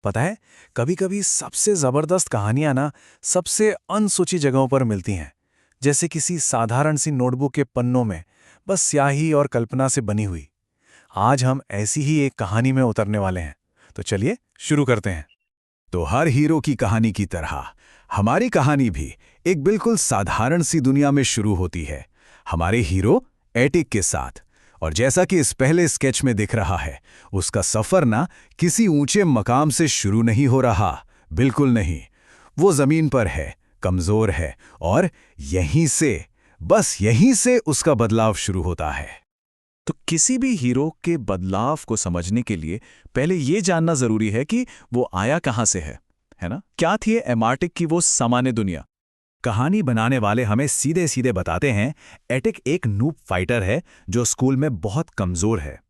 पता है, कभी कभी सबसे जबरदस्त कहानियां ना सबसे अनसोची जगहों पर मिलती हैं। जैसे किसी साधारण सी नोटबुक के पन्नों में बस स्याही और कल्पना से बनी हुई। आज हम ऐसी ही एक कहानी में उतरने वाले हैं। तो चलिए शुरू करते हैं। तो हर हीरो की कहानी की तरह हमारी कहानी भी एक बिल्कुल साधारण सी दुनिया में शुरू होती है, हमारे हीरो एटिक के साथ। और जैसा कि इस पहले स्केच में दिख रहा है, उसका सफर ना किसी ऊंचे मकाम से शुरू नहीं हो रहा, बिल्कुल नहीं। वो जमीन पर है, कमजोर है, और यहीं से उसका बदलाव शुरू होता है। तो किसी भी हीरो के बदलाव को समझने के लिए पहले ये जानना जरूरी है कि वो आया कहाँ से है ना? क्या थी ये एमार्टिक की वो सामान्य दुनिया? कहानी बनाने वाले हमें सीधे सीधे बताते हैं, एटिक एक नूब फाइटर है जो स्कूल में बहुत कमजोर है।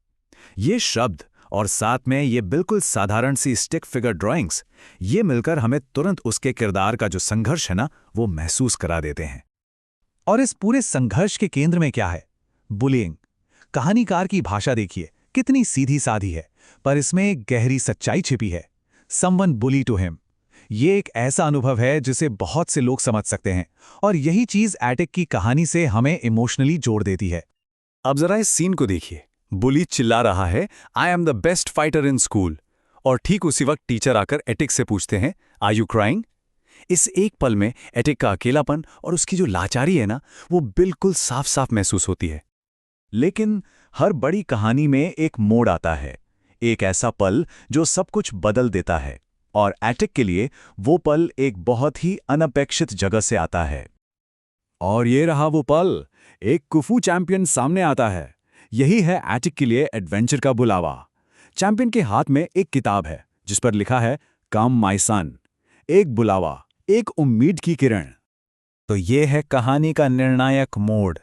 ये शब्द और साथ में ये बिल्कुल साधारण सी स्टिक फिगर ड्राइंग्स, ये मिलकर हमें तुरंत उसके किरदार का जो संघर्ष है ना, वो महसूस करा देते हैं। और इस पूरे संघर्ष के केंद्र में क्या है? बुलिंग। कहानीकार की भाषा देखिए, कितनी सीधी साधी है, पर इसमें एक गहरी सच्चाई छिपी है। Someone bully to him. ये एक ऐसा अनुभव है जिसे बहुत से लोग समझ सकते हैं, और यही चीज एटिक की कहानी से हमें इमोशनली जोड़ देती है। अब जरा इस सीन को देखिए। बुली चिल्ला रहा है, I am the best fighter in school. और ठीक उसी वक्त टीचर आकर एटिक से पूछते हैं, आर यू क्राइंग? इस एक पल में एटिक का अकेलापन और उसकी जो लाचारी है ना, वो बिल्कुल साफ साफ महसूस होती है। लेकिन हर बड़ी कहानी में एक मोड़ आता है, एक ऐसा पल जो सब कुछ बदल देता है। और एटिक के लिए वो पल एक बहुत ही अनपेक्षित जगह से आता है। और ये रहा वो पल, एक कुफू चैंपियन सामने आता है। यही है एटिक के लिए एडवेंचर का बुलावा। चैंपियन के हाथ में एक किताब है जिस पर लिखा है, कम माय सन। एक बुलावा, एक उम्मीद की किरण। तो ये है कहानी का निर्णायक मोड़।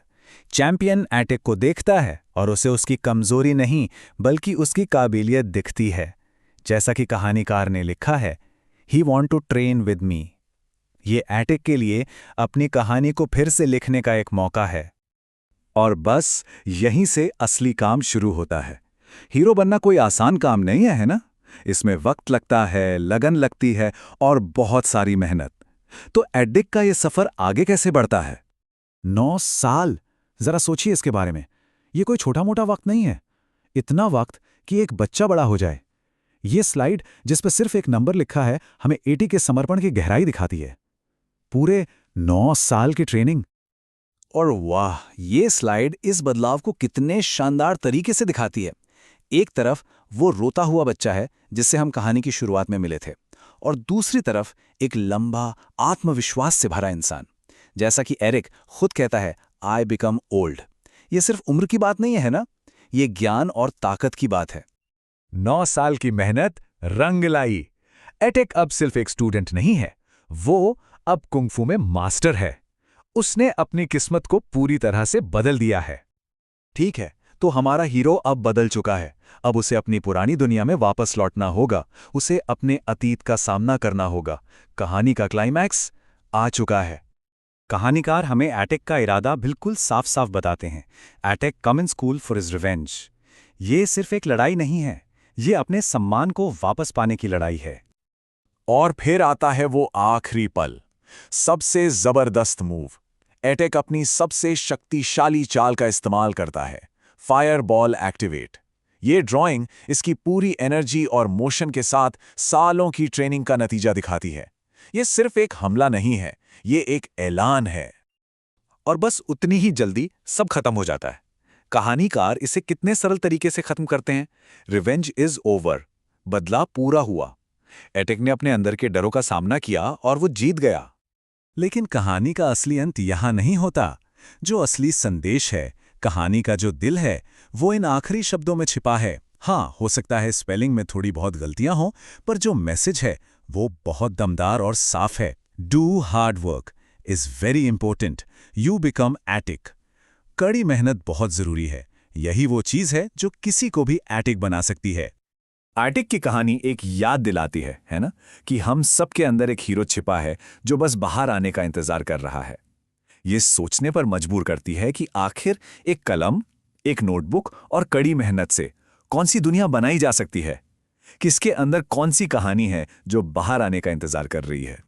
चैंपियन एटिक को देखता है और उसे उसकी कमजोरी नहीं बल्कि उसकी काबिलियत दिखती है। जैसा कि कहानीकार ने लिखा है, he want to train with me. ये एटिक के लिए अपनी कहानी को फिर से लिखने का एक मौका है। और बस यहीं से असली काम शुरू होता है। हीरो बनना कोई आसान काम नहीं है ना? इसमें वक्त लगता है, लगन लगती है, और बहुत सारी मेहनत। तो एटिक का ये सफर आगे कैसे बढ़ता है? 9 साल! जरा सोचिए इसके बारे में। ये कोई छोटा मोटा वक्त नहीं है। इतना वक्त कि एक बच्चा बड़ा हो जाए। ये स्लाइड जिस पर सिर्फ एक नंबर लिखा है, हमें एटिक के समर्पण की गहराई दिखाती है। पूरे 9 साल की ट्रेनिंग। और वाह, ये स्लाइड इस बदलाव को कितने शानदार तरीके से दिखाती है। एक तरफ वो रोता हुआ बच्चा है जिससे हम कहानी की शुरुआत में मिले थे, और दूसरी तरफ एक लंबा, आत्मविश्वास से भरा इंसान। जैसा कि एरिक खुद कहता है, आई बिकम ओल्ड। ये सिर्फ उम्र की बात नहीं है ना, ये ज्ञान और ताकत की बात है। 9 साल की मेहनत रंग लाई। एटिक अब सिर्फ एक स्टूडेंट नहीं है, वो अब कुंगफू में मास्टर है। उसने अपनी किस्मत को पूरी तरह से बदल दिया है। ठीक है, तो हमारा हीरो अब बदल चुका है। अब उसे अपनी पुरानी दुनिया में वापस लौटना होगा, उसे अपने अतीत का सामना करना होगा। कहानी का क्लाइमैक्स आ चुका है। कहानीकार हमें एटिक का इरादा बिल्कुल साफ साफ बताते हैं। Attic come in school for his revenge. ये सिर्फ एक लड़ाई नहीं है, ये अपने सम्मान को वापस पाने की लड़ाई है। और फिर आता है वो आखिरी पल, सबसे जबरदस्त मूव। एटिक अपनी सबसे शक्तिशाली चाल का इस्तेमाल करता है, फायर बॉल एक्टिवेट। ये ड्राइंग इसकी पूरी एनर्जी और मोशन के साथ सालों की ट्रेनिंग का नतीजा दिखाती है। ये सिर्फ एक हमला नहीं है, ये एक ऐलान है। और बस उतनी ही जल्दी सब खत्म हो जाता है। कहानीकार इसे कितने सरल तरीके से खत्म करते हैं। रिवेंज इज ओवर, बदलाव पूरा हुआ। एटिक ने अपने अंदर के डरों का सामना किया और वो जीत गया। लेकिन कहानी का असली अंत यहां नहीं होता। जो असली संदेश है, कहानी का जो दिल है, वो इन आखिरी शब्दों में छिपा है। हाँ, हो सकता है स्पेलिंग में थोड़ी बहुत गलतियां हों, पर जो मैसेज है वो बहुत दमदार और साफ है। Do hard work is very important, you become attic. कड़ी मेहनत बहुत जरूरी है। यही वो चीज है जो किसी को भी एटिक बना सकती है। एटिक की कहानी एक याद दिलाती है ना, कि हम सबके अंदर एक हीरो छिपा है जो बस बाहर आने का इंतजार कर रहा है। ये सोचने पर मजबूर करती है कि आखिर एक कलम, एक नोटबुक और कड़ी मेहनत से कौन सी दुनिया बनाई जा सकती है। कि इसके अंदर कौन सी कहानी है जो बाहर आने का इंतजार कर रही है।